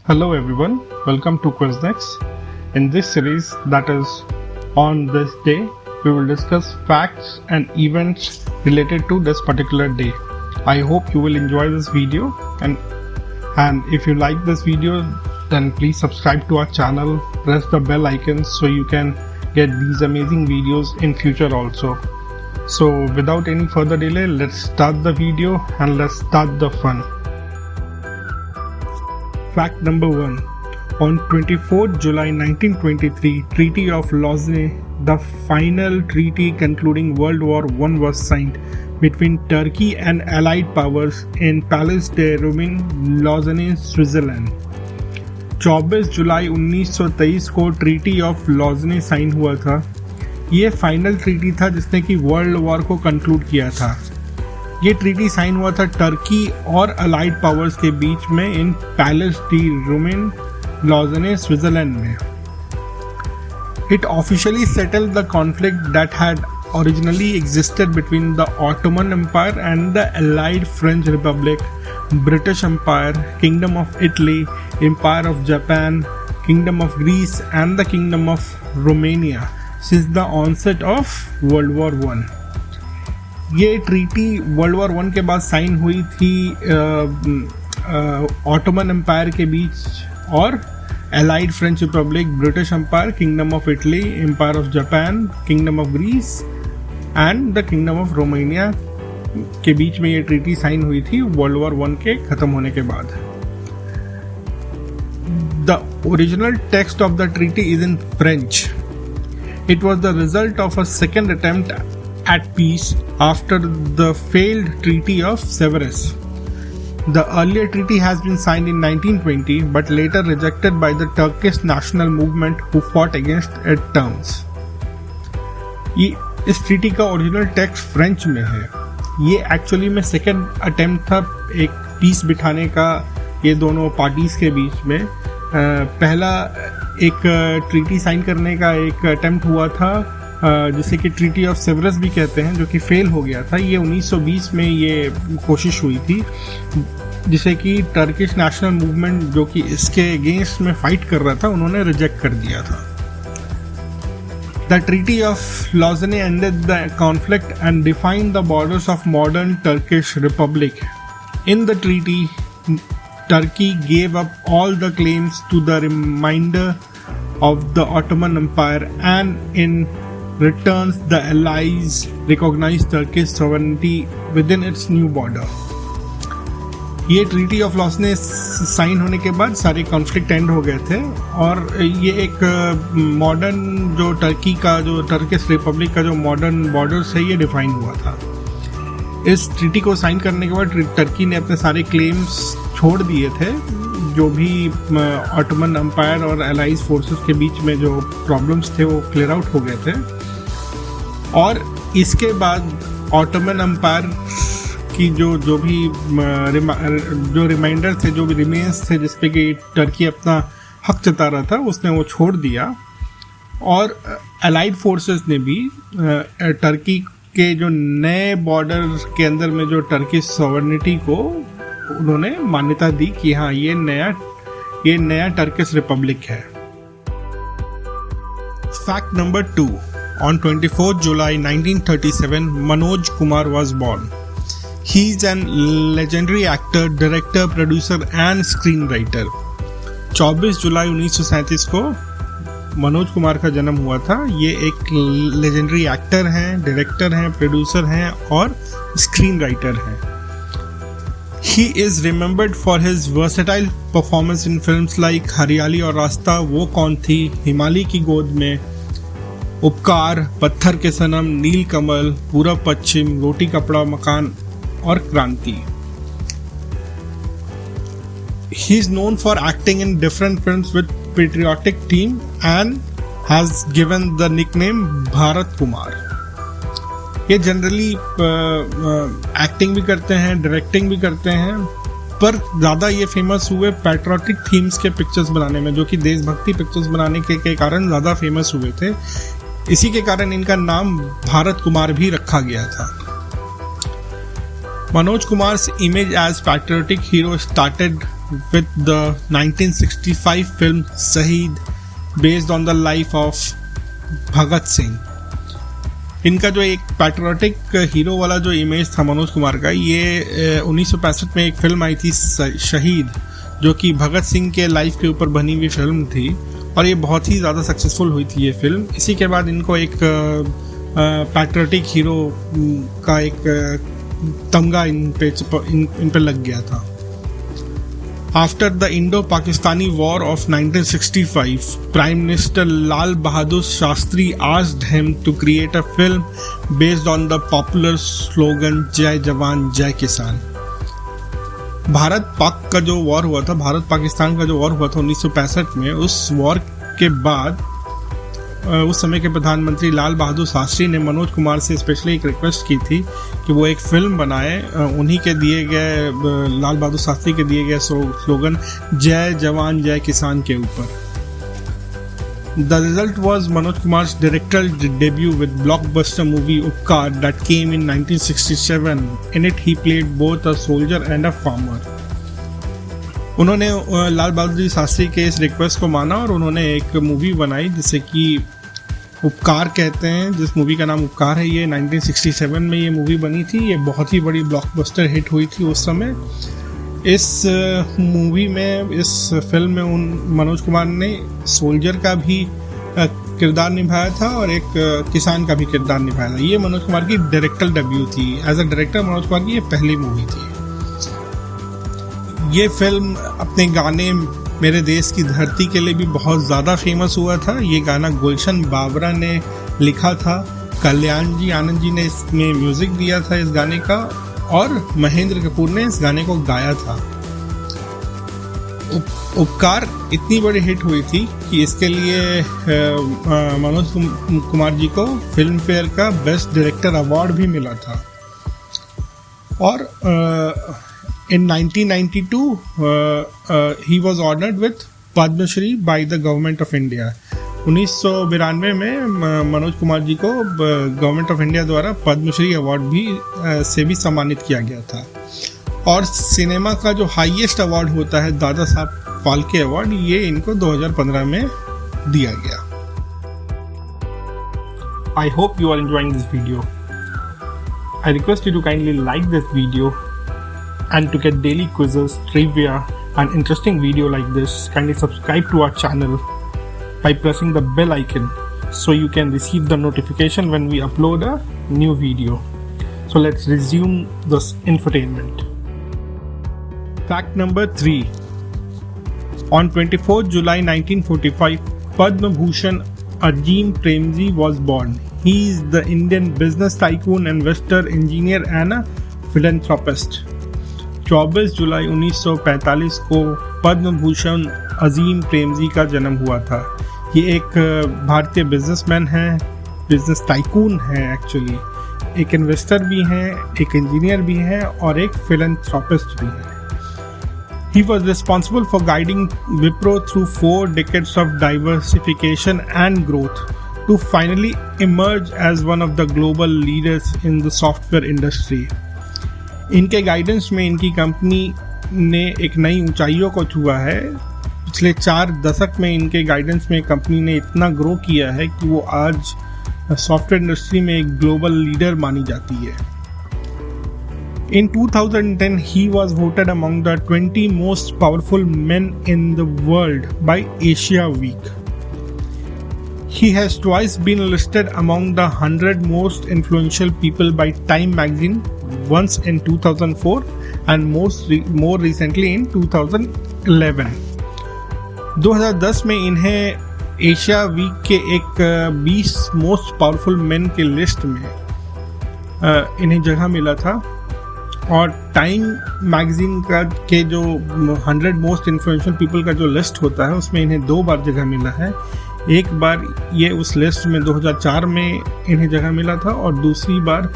Hello everyone, welcome to Quiznex. In this series, that is on this day, we will discuss facts and events related to this particular day. I hope you will enjoy this video and if you like this video, then please subscribe to our channel, press the bell icon so you can get these amazing videos in future also. So without any further delay, let's start the video and let's start the fun. Fact number 1. On 24 July 1923, Treaty of Lausanne, the final treaty concluding World War I, was signed between Turkey and Allied powers in Palais des Romains, Lausanne, Switzerland. 24 जुलाई 1923 को treaty of लॉज़ने sign हुआ था. ये final treaty था जिसने कि world war को conclude किया था. ये ट्रीटी साइन हुआ था टर्की और अलाइड पावर्स के बीच में इन पैलेस डी रोमेन, लॉज़ने, स्विट्जरलैंड में. It officially settled the conflict that had originally existed between the Ottoman Empire and the allied French Republic, British Empire, Kingdom of Italy, Empire of Japan, Kingdom of Greece and the Kingdom of Romania since the onset of World War I. ये treaty world war one के बाद sign हुई थी Ottoman empire के बीच और allied French republic, British empire, kingdom of Italy, empire of Japan, kingdom of Greece and the kingdom of Romania के बीच में ये ट्रीटी साइन हुई थी वर्ल्ड वॉर वन के खत्म होने के बाद. The original text of the treaty is in French. It was the result of a second attempt at peace after the failed Treaty of Sevres. The earlier treaty has been signed in 1920 but later rejected by the Turkish national movement who fought against its terms. इस treaty का original text French में है. ये actually में second attempt था एक piece बिठाने का ये दोनों पार्टीज के बीच में. पहला एक ट्रीटी साइन करने का एक अटेम्प्ट हुआ था जिसे कि ट्रीटी ऑफ सेवरस भी कहते हैं, जो कि फेल हो गया था. ये 1920 में ये कोशिश हुई थी जिसे कि टर्किश नेशनल मूवमेंट जो कि इसके अगेंस्ट में फाइट कर रहा था उन्होंने रिजेक्ट कर दिया था. The treaty of Lausanne ended the conflict and defined the borders of modern Turkish republic. In the treaty Turkey gave up all the claims to the reminder of the Ottoman Empire and in returns the Allies recognized Turkish sovereignty within its new border. ये treaty of लॉज़ने sign होने के बाद सारे conflict and हो गए थे और ये एक मॉडर्न जो टर्की का जो टर्किश रिपब्लिक का जो मॉडर्न बॉर्डर्स है ये डिफाइन हुआ था. इस ट्रीटी को साइन करने के बाद टर्की ने अपने सारे क्लेम्स छोड़ दिए थे. जो भी ऑटोमन एम्पायर और एलाइज फोर्सेस के बीच में जो प्रॉब्लम्स थे वो क्लियर आउट हो गए थे और इसके बाद ऑटोमन एम्पायर की जो भी जो रिमाइंडर थे, जो भी रिमेन्स थे जिस पे कि टर्की अपना हक जता रहा था, उसने वो छोड़ दिया. और एलाइड फोर्सेस ने भी टर्की के जो नए बॉर्डर के अंदर में जो टर्की सॉवरेनिटी को उन्होंने मान्यता दी कि हाँ ये नया टर्किश रिपब्लिक है. Fact number 2. On 24 July 1937, Manoj Kumar was born. He is an legendary actor, director, producer and screenwriter. 24 जुलाई 1937 को मनोज कुमार का जन्म हुआ था. ये एक लेजेंडरी एक्टर हैं, डायरेक्टर हैं, प्रोड्यूसर हैं और स्क्रीन राइटर हैं. He is remembered for his versatile performance in films like हरियाली और रास्ता, वो कौन थी, हिमालय की गोद में, उपकार, पत्थर के सनम, नील कमल, पूरब पश्चिम, रोटी कपड़ा मकान और क्रांति. He is known for acting in different films with patriotic theme and has given the nickname Bharat Kumar. ये जनरली एक्टिंग भी करते हैं, डायरेक्टिंग भी करते हैं, पर ज़्यादा ये फेमस हुए पैट्रियोटिक थीम्स के पिक्चर्स बनाने में, जो कि देशभक्ति पिक्चर्स बनाने के कारण ज़्यादा फेमस हुए थे. इसी के कारण इनका नाम भारत कुमार भी रखा गया था. Manoj Kumar's image as patriotic hero started with the 1965 film Shaheed, based on the life of Bhagat Singh. इनका जो एक पैट्रियोटिक हीरो वाला जो इमेज था मनोज कुमार का, ये 1965 में एक फिल्म आई थी शहीद, जो कि भगत सिंह के लाइफ के ऊपर बनी हुई फिल्म थी, और ये बहुत ही ज़्यादा सक्सेसफुल हुई थी ये फिल्म। इसी के बाद इनको एक पैट्रियोटिक हीरो का एक तमगा इन पे लग गया था। After the Indo-Pakistani War of 1965, Prime Minister Lal Bahadur Shastri asked him to create a film based on the popular slogan "Jai Jawan, Jai Kisan." Bharat Pak का जो वॉर हुआ था, भारत पाकिस्तान का जो वॉर हुआ था 1965 में, उस वॉर के बाद उस समय के प्रधानमंत्री लाल बहादुर शास्त्री ने मनोज कुमार से स्पेशली एक रिक्वेस्ट की थी कि वो एक फिल्म बनाए उन्हीं के दिए गए, लाल बहादुर शास्त्री के दिए गए स्लोगन जय जवान जय किसान के ऊपर। The result was Manoj Kumar's directorial debut with blockbuster movie Upkar that came in 1967। In it he played both a soldier and a farmer. उन्होंने लाल बहादुर शास्त्री के इस रिक्वेस्ट को माना और उन्होंने एक मूवी बनाई जिसे कि उपकार कहते हैं, जिस मूवी का नाम उपकार है। ये 1967 में ये मूवी बनी थी। ये बहुत ही बड़ी ब्लॉकबस्टर हिट हुई थी उस समय। इस मूवी में, इस फिल्म में मनोज कुमार ने सोल्जर का भी किरदार निभाया था और एक किसान का भी किरदार निभाया था। ये मनोज कुमार की डायरेक्टर डेब्यू थी। As a director Manoj Kumar की ये पहली मूवी थी। ये फिल्म अपने गाने मेरे देश की धरती के लिए भी बहुत ज़्यादा फेमस हुआ था। ये गाना गुलशन बाबरा ने लिखा था, कल्याण जी आनंद जी ने इसमें म्यूज़िक दिया था इस गाने का, और महेंद्र कपूर ने इस गाने को गाया था। उपकार इतनी बड़ी हिट हुई थी कि इसके लिए मनोज कुमार जी को फिल्म फेयर का बेस्ट डायरेक्टर अवार्ड भी मिला था। और in 1992 he was honored with Padma Shri by the government of India। 1992 में मनोज कुमार जी को गवर्नमेंट ऑफ इंडिया द्वारा पद्मश्री अवार्ड भी से भी सम्मानित किया गया था। और सिनेमा का जो हाईएस्ट अवार्ड होता है दादा साहब फाल्के अवार्ड, ये इनको 2015 में दिया गया। I hope you are enjoying this video. I request you to kindly like this video, and to get daily quizzes, trivia and interesting video like this, kindly subscribe to our channel by pressing the bell icon so you can receive the notification when we upload a new video. So let's resume this infotainment. Fact number 3. On 24th July 1945, Padma Bhushan Azim Premji was born. He is the Indian business tycoon, investor, engineer and a philanthropist. 24 जुलाई 1945 को पद्म भूषण अजीम प्रेमजी का जन्म हुआ था। ये एक भारतीय businessman हैं, business tycoon हैं एक्चुअली, एक इन्वेस्टर भी हैं, एक इंजीनियर भी हैं और एक फिलैंथ्रोपिस्ट भी हैं। He was responsible for guiding Wipro through 4 decades of diversification and growth to finally emerge as one of the global leaders in the software industry. इनके गाइडेंस में इनकी कंपनी ने एक नई ऊंचाइयों को छुआ है। पिछले 4 दशक में इनके गाइडेंस में कंपनी ने इतना ग्रो किया है कि वो आज सॉफ्टवेयर इंडस्ट्री में एक ग्लोबल लीडर मानी जाती है। In 2010, he was voted among the 20 most powerful men in the world by Asia Week. He has twice been listed among the 100 most influential people by Time magazine, once in 2004 and more recently in 2011. 2010 में इन्हें Asia week के एक 20 most powerful main के list में इन्हें जगह मिला था। और टाइम मैगजीन का के जो 100 मोस्ट इन्फ्लुएंशियल पीपल का जो लिस्ट होता है उसमें इन्हें 2 बार जगह मिला है। एक बार ये उस लिस्ट में 2004 में इन्हें जगह मिला था और दूसरी बार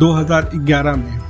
2011 में।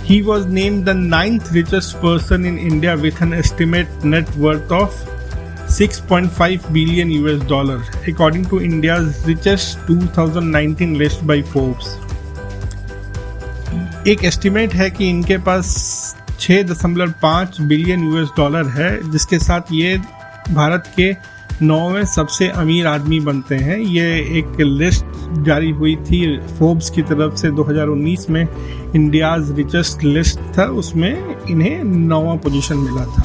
He was named the 9th richest person in India with an estimated net worth of $6.5 billion according to India's richest 2019 list by Forbes. एक एस्टिमेट है कि इनके पास $6.5 बिलियन है, जिसके साथ ये भारत के 9वें सबसे अमीर आदमी बनते हैं। ये एक लिस्ट जारी हुई थी फोर्ब्स की तरफ से 2019 में, इंडियाज रिचेस्ट लिस्ट था, उसमें इन्हें 9वां पोजीशन मिला था।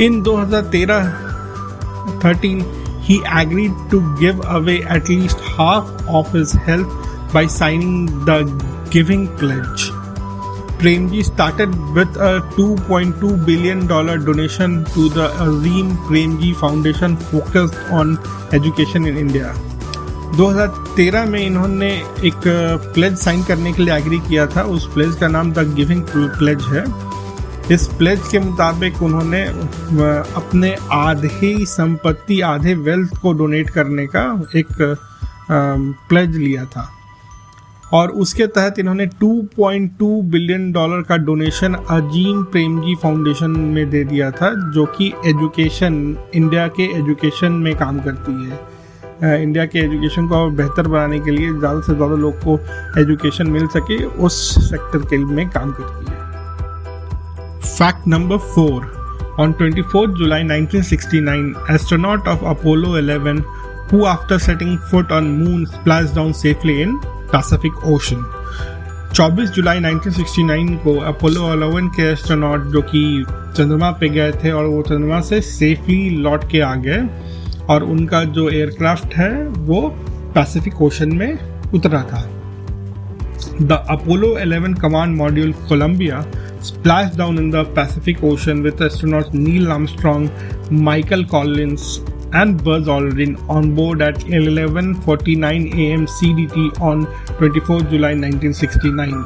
इन 2013 he agreed to give away at least half of his health by signing the Giving Pledge. Premji started with a $2.2 billion donation to the Azim Premji Foundation focused on education in India. 2013 में इन्होंने एक pledge sign करने के लिए agree किया था। उस pledge का नाम द गिविंग प्लेज है। इस प्लेज के मुताबिक उन्होंने अपने आधे संपत्ति, आधे वेल्थ को डोनेट करने का एक प्लेज लिया था, और उसके तहत इन्होंने $2.2 बिलियन का डोनेशन अजीम प्रेमजी फाउंडेशन में दे दिया था, जो कि एजुकेशन, इंडिया के एजुकेशन में काम करती है। इंडिया के एजुकेशन को और बेहतर बनाने के लिए, ज़्यादा से ज़्यादा लोग को एजुकेशन मिल सके, उस सेक्टर के में काम करती है। Fact number 4. On 24th July 1969, astronaut of Apollo 11, who after setting foot on moon splashed down safely in Pacific Ocean. 24 जुलाई 1969 को अपोलो 11 के एस्ट्रोनॉट जो कि चंद्रमा पे गए थे और वो चंद्रमा से सेफली लौट के आ गए, और उनका जो एयरक्राफ्ट है वो पैसिफिक ओशन में उतरा था। The Apollo 11 command module Columbia splashed down in the Pacific Ocean with astronauts Neil Armstrong, Michael Collins, and Buzz Aldrin on board at 11:49 a.m. CDT on 24 July 1969.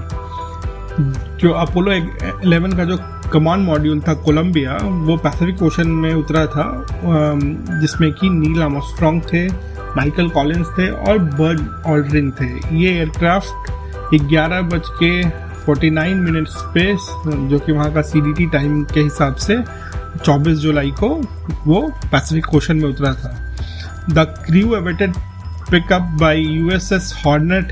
जो अपोलो 11 का जो command module था Colombia, वो Pacific ocean में उतरा था, जिसमें कि नील आर्मस्ट्रॉन्ग थे, माइकल कॉलिंस थे और बज ऑल्ड्रिन थे। ये एयरक्राफ्ट 11:49 पे, जो कि वहाँ का CDT टाइम के हिसाब से 24 जुलाई को वो पैसिफिक ओशन में उतरा था। The crew awaited pickup by USS Hornet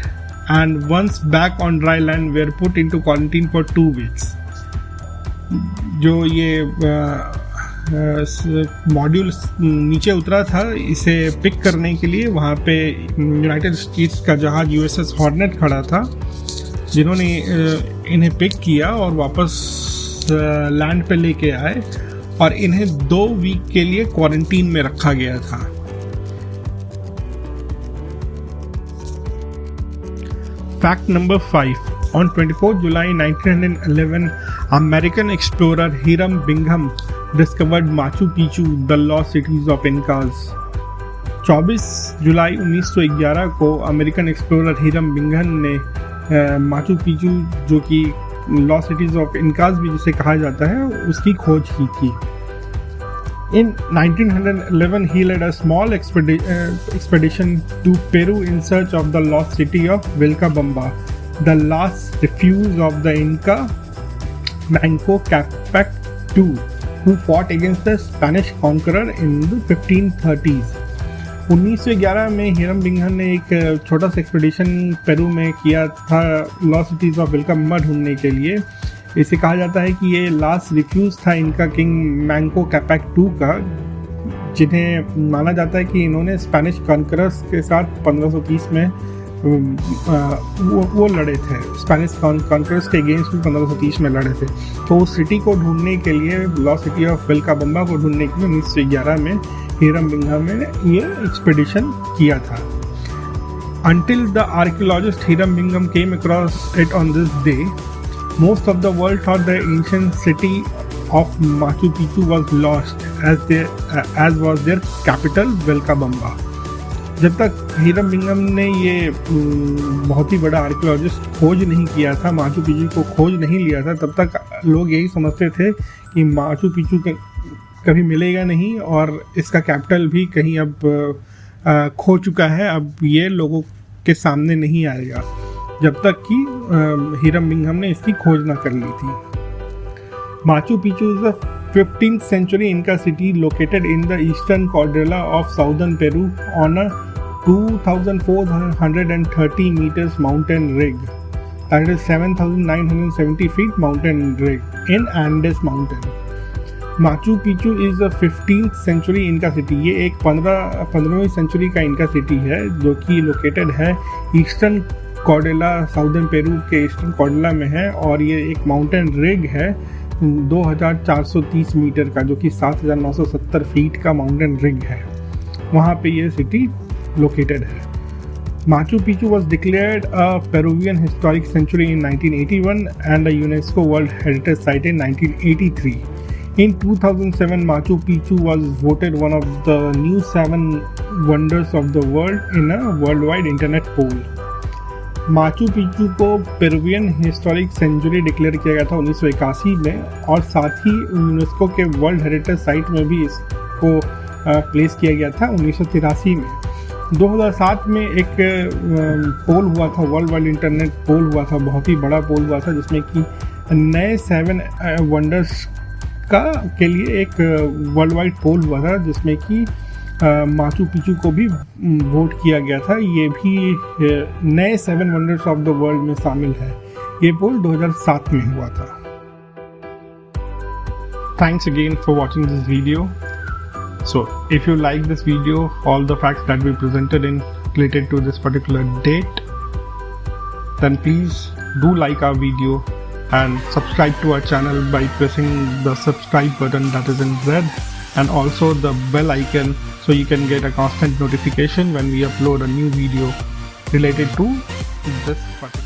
and once back on dry land were put into quarantine for 2 weeks. जो ये मॉड्यूल नीचे उतरा था, इसे पिक करने के लिए वहाँ पे यूनाइटेड स्टेट्स का जहाज USS Hornet खड़ा था, जिन्होंने इन्हें पिक किया और वापस लैंड पे लेके आए, और इन्हें 2 वीक के लिए क्वारंटीन में रखा गया था। Fact number 5. On 24 July 1911, American explorer Hiram Bingham discovered Machu Picchu, the lost cities of Incas. 24 जुलाई 1911 को अमेरिकन एक्सप्लोरर हिरम बिंघम ने माचू पिचू, जो कि लॉस्ट सिटीज ऑफ इनकाज भी जिसे कहा जाता है, उसकी खोज की थी। In 1911, he led a small expedition to Peru in search of the lost city of Vilcabamba, the last refuge of the Inca Manco Capac II, who fought against the Spanish conqueror in the 1530s. 1911 में Hiram Bingham ने एक छोटा सा expedition Peru में किया था lost cities of विल्काबम्बा ढूंढने के लिए। इसे कहा जाता है कि ये लास्ट रिफ्यूज था इनका किंग मैंको कैपैक II का, जिन्हें माना जाता है कि इन्होंने स्पेनिश कॉन्करर्स के साथ 1530 में वो लड़े थे, स्पेनिश कॉन्करर्स के अगेंस्ट भी 1530 में लड़े थे। तो उस सिटी को ढूंढने के लिए, लॉस्ट सिटी ऑफ विल्काबम्बा को ढूंढने के लिए 1911 में हिरम बिंघम ने ये एक्सपेडिशन किया था। Until the archaeologist Hiram Bingham came across it on this day, most of the world thought the ancient city of Machu Picchu was lost, as was their capital Vilcabamba. जब तक Hiram Bingham ने ये बहुत ही बड़ा archaeologist खोज नहीं किया था, माचू पिचू को खोज नहीं लिया था, तब तक लोग यही समझते थे कि माचू पिचू कभी मिलेगा नहीं और इसका कैपिटल भी कहीं अब खो चुका है, अब ये लोगों के सामने नहीं आएगा, जब तक कि हिरम बिंघम ने इसकी खोज ना कर ली थी। Machu Picchu is a 15th century Inca city located in the eastern cordillera of southern Peru on a 2,430 meters mountain ridge. that is 7,970 feet mountain ridge in Andes Mountain. Machu Picchu is the 15th century Inca city. ये एक 15वीं century का इनका city है जो कि located है eastern कॉर्डेला, southern Peru के eastern कॉर्डेला में है, और ये एक माउंटेन रिग है 2430 मीटर का, जो कि 7970 फीट का माउंटेन रिग है। वहाँ पे ये सिटी लोकेटेड है। Machu Picchu was declared a Peruvian Historic Sanctuary in 1981 and a UNESCO World Heritage Site in 1983. In 2007, Machu Picchu was voted one of the new 7 wonders of the world in a worldwide internet poll. Machu Picchu को Peruvian historic century declare किया गया था 1981 में, और साथ ही UNESCO के world heritage site में भी इसको प्लेस किया गया था 1983 में। 2007 में एक पोल हुआ था, वर्ल्ड वाइड इंटरनेट पोल हुआ था, बहुत ही बड़ा पोल हुआ था, जिसमें कि नए 7 वंडर्स के लिए एक वर्ल्ड वाइड पोल हुआ था, जिसमें कि माचू पिचू को भी वोट किया गया था। ये भी नए 7 वंडर्स ऑफ द वर्ल्ड में शामिल है। ये पोल 2007 में हुआ था। Thanks again for watching this video. So if you like this video, all the facts that we presented in related to this particular date, then please do like our video and subscribe to our channel by pressing the subscribe button that is in red, and also the bell icon, so you can get a constant notification when we upload a new video related to this particular